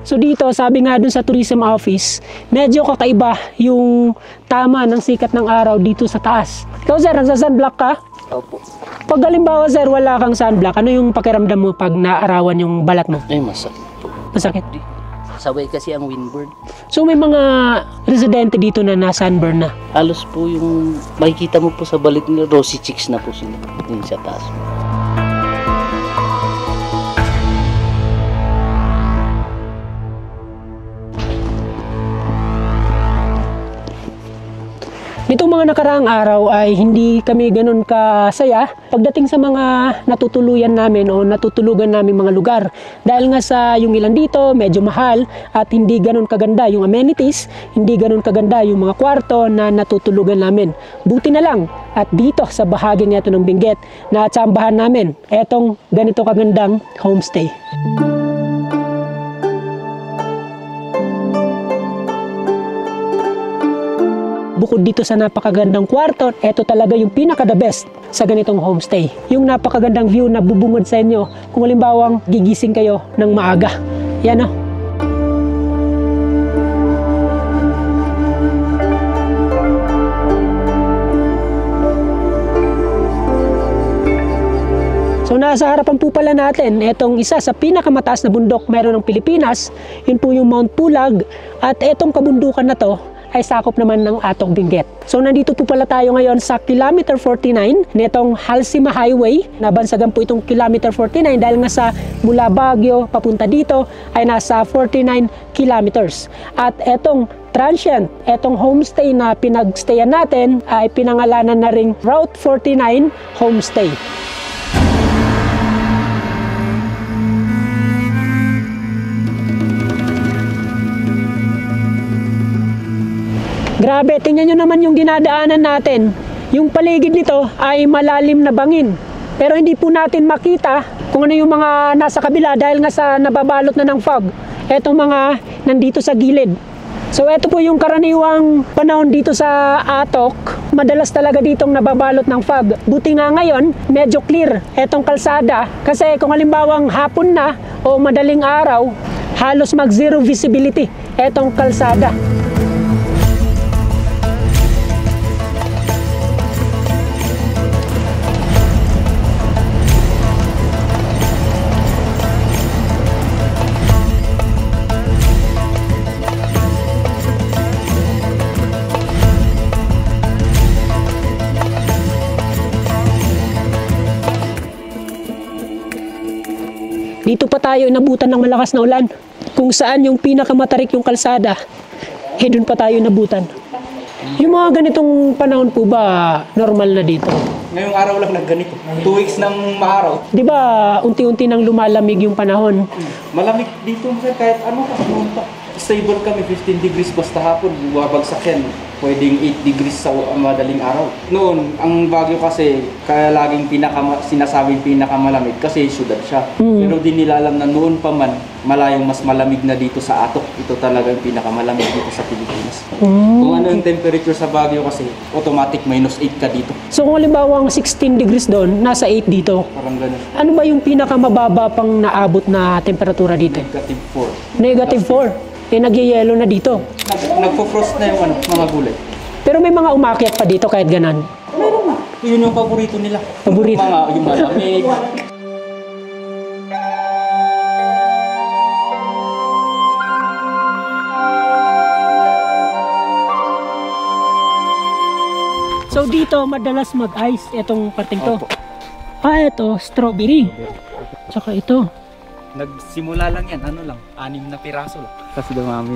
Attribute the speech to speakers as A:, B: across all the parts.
A: So dito, sabi nga dun sa tourism office, medyo kakaiba yung tama ng sikat ng araw dito sa taas. Ikaw sir, nagsa-sunblock ka?
B: Opo.
A: Pag halimbawa sir, wala kang sunblock, ano yung pakiramdam mo pag naarawan yung balat mo?
B: Ay, masakit po.
A: Masakit?
B: Sabay kasi ang windburn.
A: So may mga residente dito na na-sunburn na?
B: Halos po yung makikita mo po sa balit nila, rosy cheeks na po sila. Yun sa taas.
A: Nitong mga nakaraang araw ay hindi kami ganun kasaya pagdating sa mga natutuluyan namin o natutulugan namin mga lugar. Dahil nga sa yung ilan dito medyo mahal at hindi ganun kaganda yung amenities, hindi ganun kaganda yung mga kwarto na natutulugan namin. Buti na lang at dito sa bahagi nito ng Benguet na tsambahan namin etong ganito kagandang homestay. Bukod dito sa napakagandang kwarto, ito talaga yung pinaka-the best sa ganitong homestay. Yung napakagandang view na bubungad sa inyo kung halimbawang gigising kayo ng maaga. Yan o. So nasa harapan po pala natin, itong isa sa pinakamataas na bundok mayroon ng Pilipinas. Yun po yung Mount Pulag at itong kabundukan na to ay sakop naman ng atong Benguet. So nandito po pala tayo ngayon sa kilometer 49 nitong Halsima Highway. Nabansagan po itong kilometer 49 dahil nga sa mula Baguio papunta dito ay nasa 49 kilometers. At etong transient, etong homestay na pinagstayan natin ay pinangalanan na ring Route 49 Homestay. Grabe, tingnan nyo naman yung dinadaanan natin. Yung paligid nito ay malalim na bangin. Pero hindi po natin makita kung ano yung mga nasa kabila dahil nga sa nababalot na ng fog. Etong mga nandito sa gilid. So eto po yung karaniwang panahon dito sa Atok. Madalas talaga ditong nababalot ng fog. Buti nga ngayon, medyo clear etong kalsada. Kasi kung halimbawang hapon na o madaling araw, halos mag-zero visibility etong kalsada. Dito pa tayo inabutan ng malakas na ulan. Kung saan yung pinakamatarik yung kalsada, doon pa tayo inabutan. Yung mga ganitong panahon po ba normal na dito?
C: Ngayong araw lang nagganito. 2 weeks ng maaraw.
A: Di ba unti-unti nang lumalamig yung panahon?
C: Malamig dito kahit ano pa. Stable kami, 15 degrees basta hapon. Bumabagsak yan. Pwedeng 8 degrees sa madaling araw. Noon, ang Baguio kasi, kaya laging sinasabing pinakamalamig kasi syudad siya. Pero di nilalam na noon pa man, malayong mas malamig na dito sa Atok. Ito talaga yung pinakamalamig dito sa Pilipinas. Kung ano yung temperature sa Baguio kasi, automatic -8 ka dito.
A: So kung halimbawa 16 degrees doon, nasa 8 dito.
C: Parang ganun.
A: Ano ba yung pinakamababa pang naabot na temperatura dito?
C: -4.
A: -4. Eh nagyayelo na dito.
C: Nagpo-frost na yung mga gulay.
A: Pero may mga umakyat pa dito kahit ganan.
C: Meron na. Yun yung paborito nila.
A: Paborito?
C: Yung malamig.
A: So dito madalas mag-ice itong parting to.
C: Opo.
A: Ito strawberry. Tsaka ito.
C: Nagsimula lang yan, 6 na piraso lang. Kasi dumami.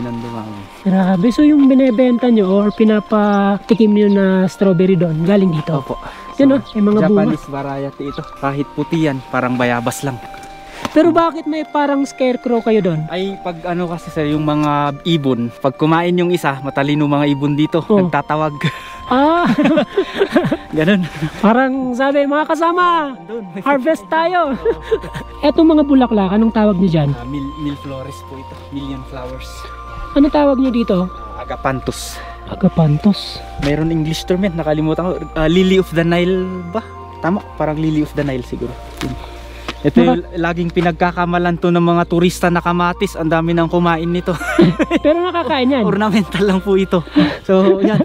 A: Grabe, so yung binebenta nyo or pinapatikim nyo na strawberry doon, galing dito?
C: Opo.
A: Yun yung mga bunga.
C: Japanese variety ito. Kahit puti yan, parang bayabas lang.
A: Pero bakit may parang scarecrow kayo doon?
C: Ay pag kasi sir, yung mga ibon, pag kumain yung isa, matalino mga ibon dito, nagtatawag. Ganun.
A: Parang sabi, mga kasama, harvest tayo. Etong mga bulaklak, anong tawag nyo dyan?
C: Milleflores po ito, million flowers.
A: Ano tawag nyo dito?
C: Agapanthus.
A: Agapanthus.
C: Mayroon English term yan, nakalimutan ko. Lily of the Nile ba? Tama, parang Lily of the Nile siguro. Ito yung laging pinagkakamalan to ng mga turista na kamatis. Ang dami nang kumain nito.
A: Pero nakakain yan.
C: Ornamental lang po ito. So, yan.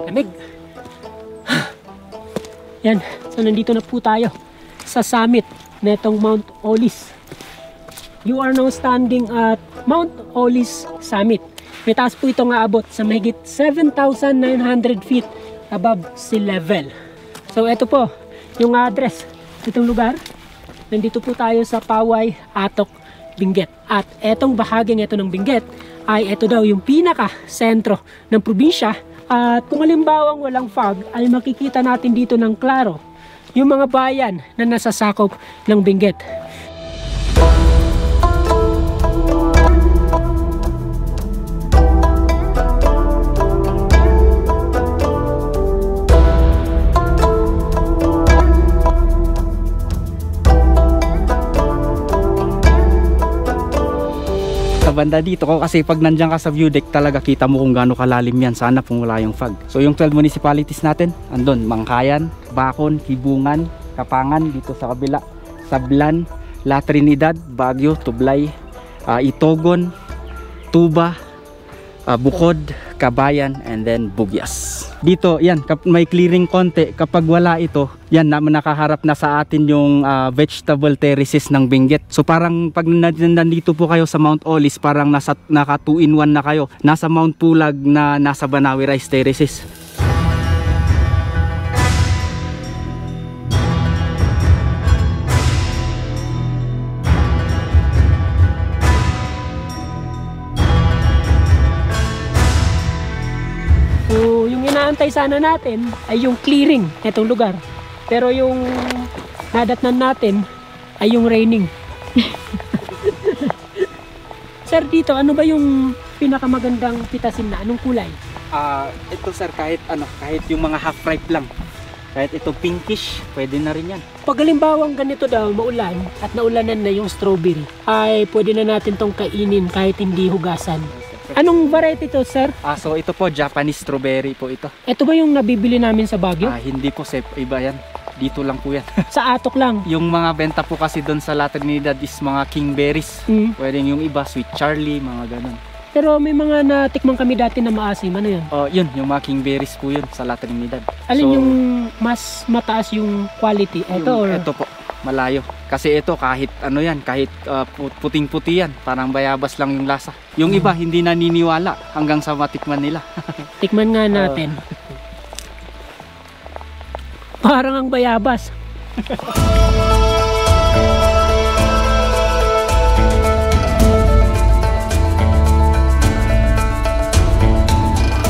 A: Lamig. Yan. So, nandito na po tayo sa summit na itong Mount Olis. You are now standing at Mount Olis Summit. May taas po ito nga abot sa mahigit 7,900 feet above sea level. So, ito po yung address nitong lugar. Nandito po tayo sa Paway, Atok, Benguet. At etong bahaging ito ng Benguet ay ito daw yung pinaka-sentro ng probinsya. At kung halimbawang walang fog, ay makikita natin dito ng klaro yung mga bayan na nasasakop ng Benguet.
C: Banda dito ko kasi pag nandiyan ka sa view deck talaga kita mo kung gaano kalalim yan, sana kung wala yung fog. So yung 12 municipalities natin andun, Mangkayan, Bacon, Hibungan, Kapangan dito sa kabila, Sablan, La Trinidad, Baguio, Tublay, Itogon, Tuba, Bukod, Kabayan, and then Bugyas. Dito yan, may clearing konti. Kapag wala ito, yan nakaharap na sa atin yung vegetable terraces ng Benguet. So parang pag nandito po kayo sa Mount Olis, parang naka 2-in-1 na kayo. Nasa Mount Pulag na nasa Banawi Rice Terraces.
A: Inaantay sana natin ay yung clearing itong lugar, pero yung nadatnan natin ay yung raining. Sir, dito ano ba yung pinakamagandang pitasin na anong kulay?
C: Ito sir, kahit yung mga half ripe lang, kahit ito pinkish, pwede na rin yan.
A: Pag halimbawang ganito daw maulan at naulanan na yung strawberry, ay pwede na natin tong kainin kahit hindi hugasan. Anong variety to, sir?
C: So ito po, Japanese strawberry po ito.
A: Ito ba yung nabibili namin sa Baguio?
C: Hindi po, sir. Iba yan. Dito lang po yan.
A: Sa Atok lang?
C: Yung mga benta po kasi doon sa La Trinidad is mga kingberries. Pwedeng yung iba, Sweet Charlie, mga ganun.
A: Pero may mga natikman kami dati na maasim. Ano yun?
C: Yun, yung mga kingberries po yun sa La Trinidad.
A: Alin yung mas mataas yung quality? Ito
C: po, malayo. Kasi ito kahit ano yan, kahit puting-puti yan, parang bayabas lang yung lasa. Yung iba hindi naniniwala hanggang sa matikman nila.
A: Tikman nga natin. Parang ang bayabas.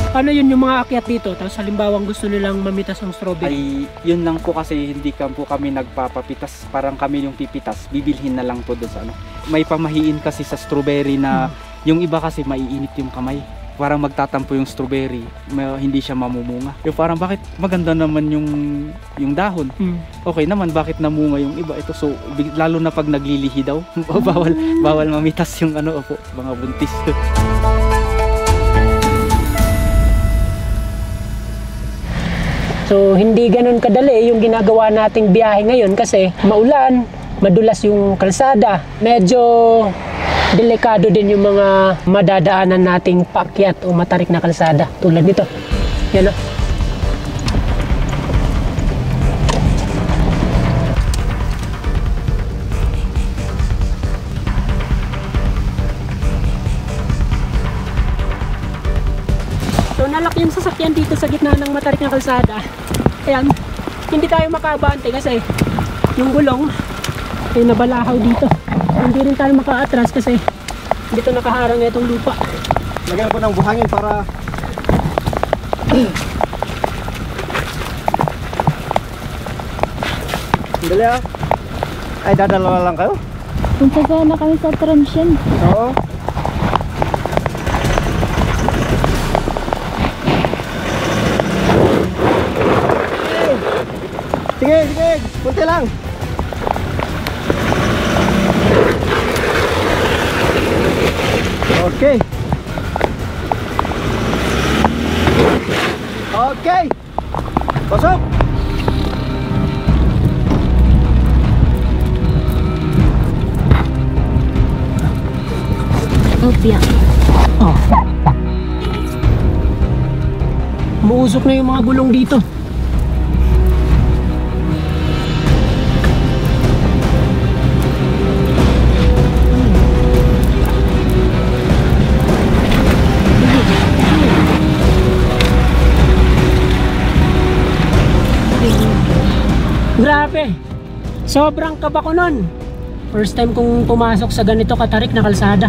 A: Ano yun yung mga akyat dito? Tapos halimbawang gusto nilang mamitas ng strawberry?
C: Ay, yun lang po kasi hindi po kami nagpapapitas. Parang kami yung pipitas. Bibilhin na lang po doon sa ano. May pamahiin kasi sa strawberry na yung iba kasi maiinit yung kamay. Parang magtatampo yung strawberry, hindi siya mamumunga. Yung parang bakit maganda naman yung dahon. Okay naman, bakit namunga yung iba? Ito so lalo na pag naglilihi daw. bawal mamitas yung ano po, mga buntis.
A: So hindi ganun kadali yung ginagawa nating biyahe ngayon kasi maulan, madulas yung kalsada. Medyo delikado din yung mga madadaanan nating paakyat o matarik na kalsada tulad nito. Yan o. So nalaki yung sasakyan dito sa gitna ng matarik na kalsada. Ayan, hindi tayo makabante kasi yung gulong ay nabalahaw dito. Hindi rin tayo maka-atras kasi dito nakaharang itong lupa.
D: Lagyan ko ng buhangin para dali ah. Ay dadalawa lang kayo?
E: Punta sana kami sa transyon.
D: Oo. Sige, punti lang. Okay. Okay. Pasok!
E: Opya.
A: Oh. Muusok na yung mga gulong dito. Grabe. Sobrang kaba ko nun. First time kong pumasok sa ganito katarik na kalsada.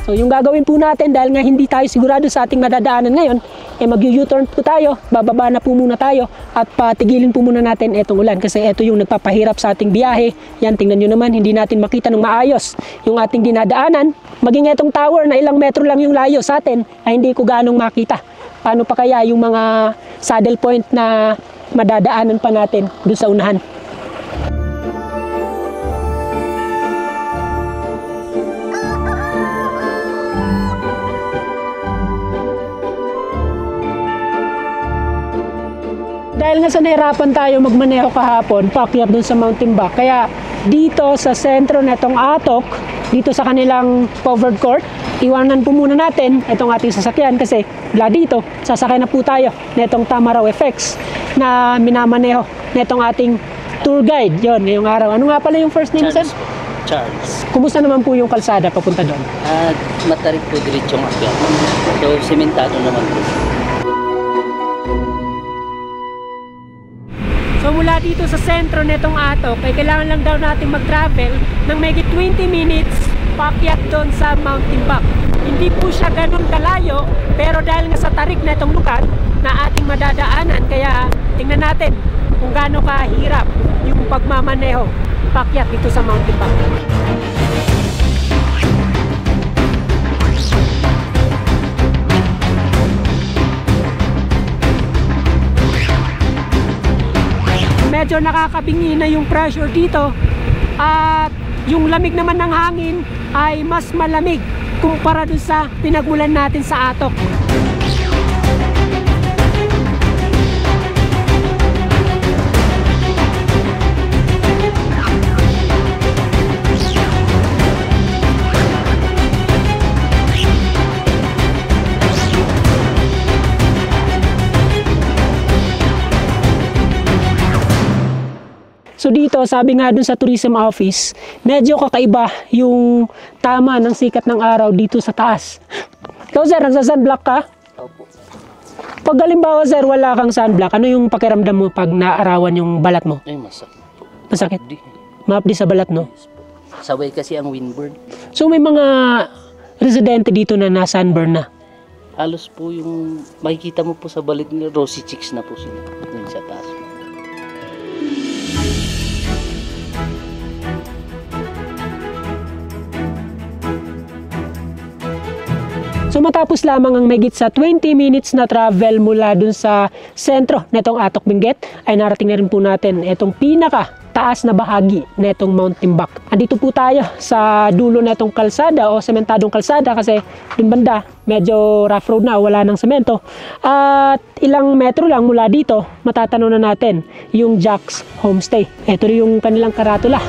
A: So yung gagawin po natin, dahil nga hindi tayo sigurado sa ating madadaanan ngayon, mag-U-turn po tayo, bababa na po muna tayo at patigilin po muna natin etong ulan kasi ito yung nagpapahirap sa ating biyahe. Yan, tingnan nyo naman, hindi natin makita ng maayos yung ating dinadaanan. Maging etong tower na ilang metro lang yung layo sa atin ay hindi ko ganong makita. Paano pa kaya yung mga saddle point na madadaanan pa natin doon sa unahan? Dahil nga sa nahirapan tayo magmaneho kahapon, paakyat dun sa Mountain Back. Kaya dito sa sentro netong Atok, dito sa kanilang covered court, iwanan po muna natin itong ating sasakyan kasi mula dito, sasakay na po tayo netong Tamaraw FX na minamaneho netong ating tour guide. Yon, ngayong araw. Ano nga pala yung first name, sir?
B: Charles.
A: Kumusta naman po yung kalsada papunta doon?
B: Matarik po diretsong akyat. So, sementado naman po.
A: So mula dito sa sentro netong Atok, ay kailangan lang daw natin mag-travel ng mayigit 20 minutes paakyat doon sa Mountain Back. Hindi po siya ganun kalayo, pero dahil nga sa tarik netong lugar na ating madadaanan, kaya tingnan natin kung gaano kahirap yung pagmamaneho paakyat dito sa Mountain Back. Medyo nakakabingi na yung pressure dito at yung lamig naman ng hangin ay mas malamig kumpara dun sa pinagmulan natin sa Atok. So dito, sabi nga dun sa tourism office, medyo kakaiba yung tama ng sikat ng araw dito sa taas. Ikaw sir, nagsa-sunblock ka?
B: Opo.
A: Pag halimbawa sir, wala kang sunblock, ano yung pakiramdam mo pag naarawan yung balat mo?
B: Ay, masakit po.
A: Masakit?
B: Di.
A: Maapdi sa balat, no?
B: Sabay kasi ang windburn.
A: So may mga residente dito na na-sunburn na.
B: Halos po yung makikita mo po sa balit nila, rosy cheeks na po sila. Doon sa taas.
A: So matapos lamang ang mayigit sa 20 minutes na travel mula dun sa sentro netong Atok Benguet, ay narating na rin po natin itong pinaka taas na bahagi netong Mountain Back. Andito po tayo sa dulo netong kalsada o sementadong kalsada kasi dun banda medyo rough road na, wala ng semento. At ilang metro lang mula dito, matatanaw na natin yung Jack's Homestay. Ito rin yung kanilang karatula.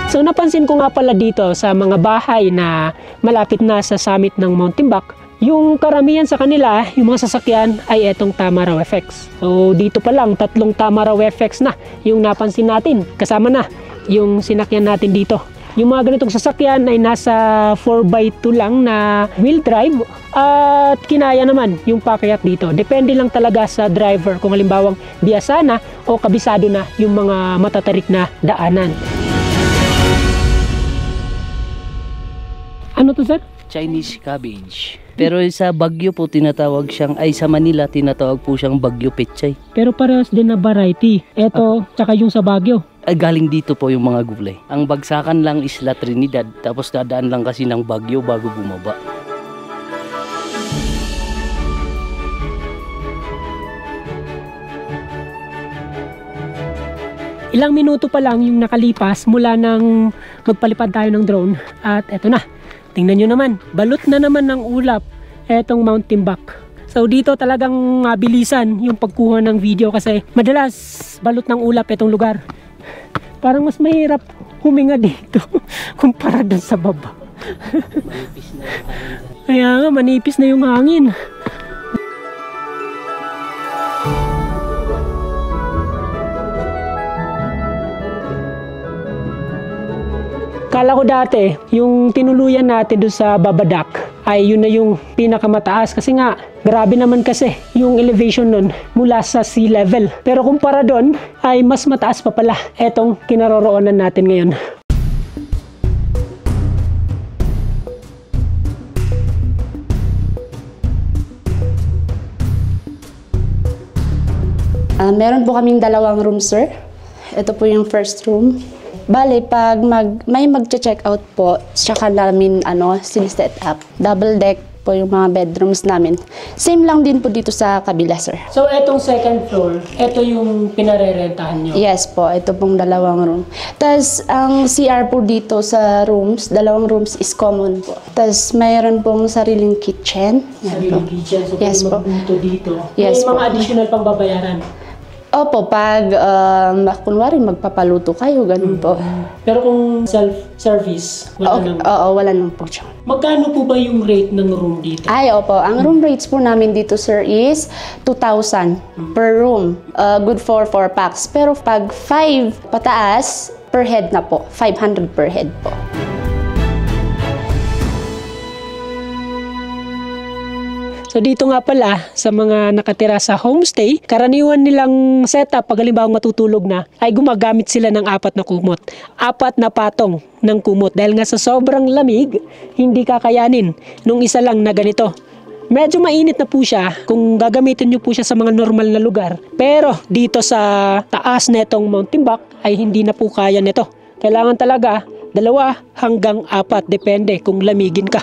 A: So napansin ko nga pala dito sa mga bahay na malapit na sa summit ng Mountain Back, yung karamihan sa kanila, yung mga sasakyan ay etong Tamaraw FX. So dito pa lang, 3 Tamaraw FX na yung napansin natin. Kasama na yung sinakyan natin dito. Yung mga ganitong sasakyan ay nasa 4x2 lang na wheel drive at kinaya naman yung paakyat dito. Depende lang talaga sa driver kung halimbawang biyasa na o kabisado na yung mga matatarik na daanan. Ano to sir?
B: Chinese cabbage. Pero sa Baguio po tinatawag siyang, ay sa Manila tinatawag po siyang Baguio Pechay.
A: Pero parehas din na variety. Ito, tsaka yung sa Baguio.
B: Ay, galing dito po yung mga gulay. Ang bagsakan lang Isla Trinidad, tapos dadaan lang kasi ng Baguio bago bumaba.
A: Ilang minuto pa lang yung nakalipas mula nang magpalipad tayo ng drone at eto na. Tingnan nyo naman, balot na naman ng ulap etong Mount Timbuk. So dito talagang mabilisan yung pagkuha ng video kasi madalas balot ng ulap etong lugar. Parang mas mahirap huminga dito kumpara dun sa baba.
B: Manipis na yung hangin.
A: Kaya nga, manipis na yung hangin. Kala ko dati, yung tinuluyan natin doon sa Babadak ay yun na yung pinakamataas kasi nga grabe naman kasi yung elevation nun mula sa sea level. Pero kumpara doon ay mas mataas pa pala etong kinaroroonan natin ngayon.
F: Meron po kaming 2 room, sir. Ito po yung first room. Bale, pag may mag-check out po, tsaka namin siniset up. Double deck po yung mga bedrooms namin. Same lang din po dito sa kabila, sir.
A: So etong second floor, ito yung pinarerentahan nyo?
F: Yes po, ito pong 2 room. Tapos ang CR po dito sa rooms, 2 rooms is common po. Tapos mayroon pong sariling kitchen. Yan po.
A: Sariling kitchen, so
F: Yes
A: pwede
F: po.
A: magluto dito.
F: Yes
A: May mga
F: po.
A: additional pang babayaran.
F: Opo, pag kunwari magpapaluto kayo, ganun po.
A: Pero kung self-service, wala nang.
F: Oo, wala nang po siya.
A: Magkano po ba yung rate ng room dito?
F: Ay, opo. Ang room rates po namin dito, sir, is 2,000 per room. Good for 4 packs. Pero pag 5 pataas, per head na po. 500 per head po.
A: So dito nga pala, sa mga nakatira sa homestay, karaniwan nilang setup pag halimbawa matutulog na, ay gumagamit sila ng 4 na kumot. 4 na patong ng kumot. Dahil nga sa sobrang lamig, hindi kakayanin nung isa lang na ganito. Medyo mainit na po siya kung gagamitin nyo po siya sa mga normal na lugar. Pero dito sa taas netong Mount Timbuk ay hindi na po kaya nito. Kailangan talaga 2 hanggang 4, depende kung lamigin ka.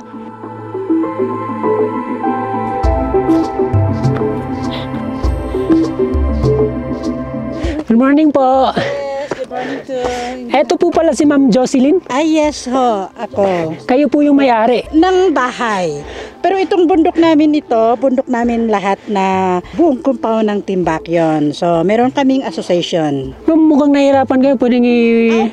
A: Good morning po.
G: Yes, good morning to...
A: Eto po pala si Ma'am Jocelyn.
G: Ay, yes ho, ako.
A: Kayo po yung may-ari.
G: Ng bahay. Pero itong bundok namin lahat na buong compound ng Timbuk yon. So, meron kaming association.
A: Ma'am, mukhang nahirapan kayo. Pwedeng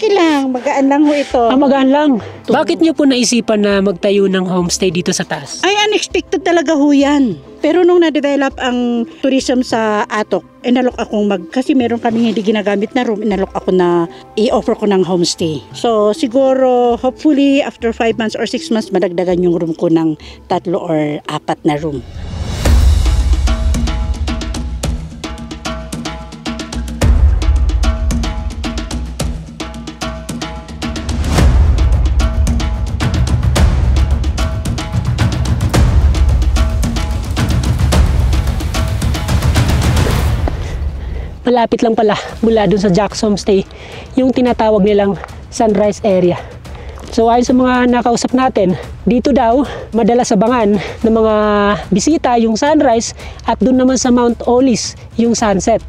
G: Okay lang, magaan lang ho ito.
A: magaan lang. Bakit niyo po naisipan na magtayo ng homestay dito sa taas?
G: Ay, unexpected talaga ho yan. Pero nung na-develop ang tourism sa Atok, inalok akong kasi meron kaming hindi ginagamit na room, inalok ako na i-offer ko ng homestay. So siguro, hopefully, after 5 months or 6 months, madagdagan yung room ko ng 3 or 4 na room.
A: Malapit lang pala mula dun sa Jack's Homestay yung tinatawag nilang sunrise area. So ayon sa mga nakausap natin, dito daw madalas abangan ng mga bisita yung sunrise at dun naman sa Mount Olis yung sunset.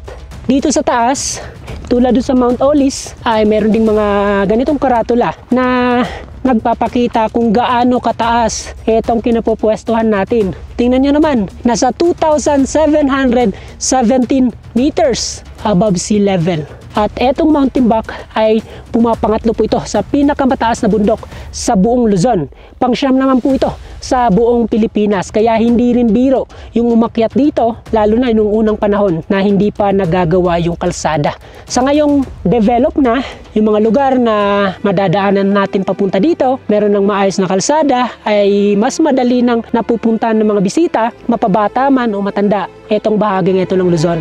A: Dito sa taas, tulad dun sa Mount Olis ay meron ding mga ganitong karatula na nagpapakita kung gaano kataas itong kinapupwestuhan natin. Tingnan nyo naman, nasa 2,717 meters above sea level. At etong Mount Timbuk ay pumapangatlo po ito sa pinakamataas na bundok sa buong Luzon. Pangsyam naman po ito sa buong Pilipinas. Kaya hindi rin biro yung umakyat dito, lalo na nung unang panahon na hindi pa nagagawa yung kalsada. Sa ngayong develop na, yung mga lugar na madadaanan natin papunta dito, meron ng maayos na kalsada, ay mas madali nang napupuntahan ng mga bisita, mapabata man o matanda, etong bahaging ito ng Luzon.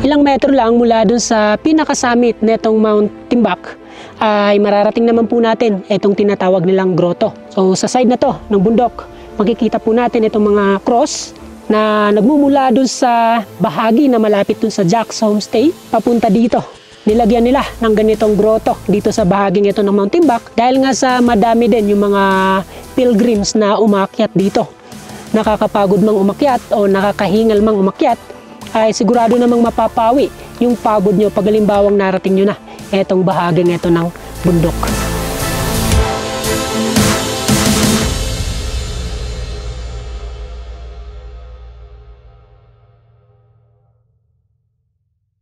A: Ilang metro lang mula dun sa pinakasummit netong Mount Timbuk ay mararating naman po natin itong tinatawag nilang grotto. So sa side na to ng bundok, makikita po natin itong mga cross na nagmumula dun sa bahagi na malapit dun sa Jack's Homestay papunta dito. Nilagyan nila ng ganitong grotto dito sa bahaging ito ng Mount Timbak dahil nga sa madami din yung mga pilgrims na umakyat dito. Nakakapagod mang umakyat o nakakahingal mang umakyat ay sigurado namang mapapawi yung pagod nyo pag halimbawang narating nyo na etong bahaging ito ng bundok.